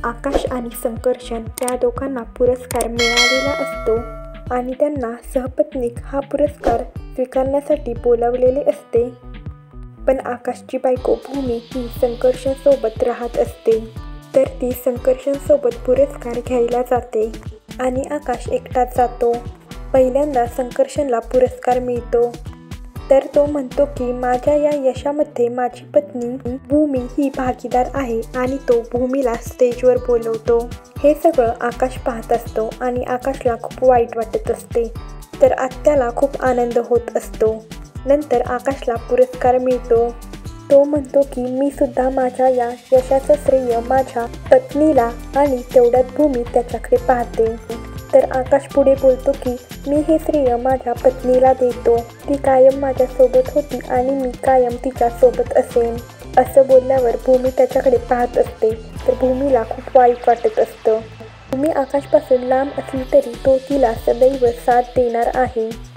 आकाश आणि संकर्षण या दोघांना पुरस्कार मिळालेला असतो आणि त्यांना सहपत्नीक हा पुरस्कार स्वीकारण्यासाठी बोलावलेले असते. पण आकाशची बायको भूमी ही संकर्षणसोबत राहत असते, तर ती संकर्षणसोबत पुरस्कार घ्यायला जाते आणि आकाश एकटाच जातो. पहिल्यांदा संकर्षणला पुरस्कार मिळतो, तर तो म्हणतो की माझ्या या यशामध्ये माझी पत्नी भूमी ही भागीदार आहे आणि तो भूमीला स्टेजवर बोलवतो. हे सगळं आकाश पाहत असतो आणि आकाशला खूप वाईट वाटत असते, तर आत्याला खूप आनंद होत असतो. नंतर आकाशला पुरस्कार मिळतो. तो म्हणतो की मी सुद्धा माझ्या या यशाचं श्रेय माझ्या पत्नीला आणि तेवढ्यात भूमी त्याच्याकडे पाहते. तर आकाश पुढे बोलतो की मी हे श्रेय माझ्या पत्नीला देतो. ती कायम माझ्यासोबत होती आणि मी कायम तिच्यासोबत असेन. असं बोलल्यावर भूमी त्याच्याकडे पाहत असते, तर भूमीला खूप वाईट वाटत असतं. भूमी आकाशपासून लांब असली तरी तो तिला सदैव साथ देणार आहे.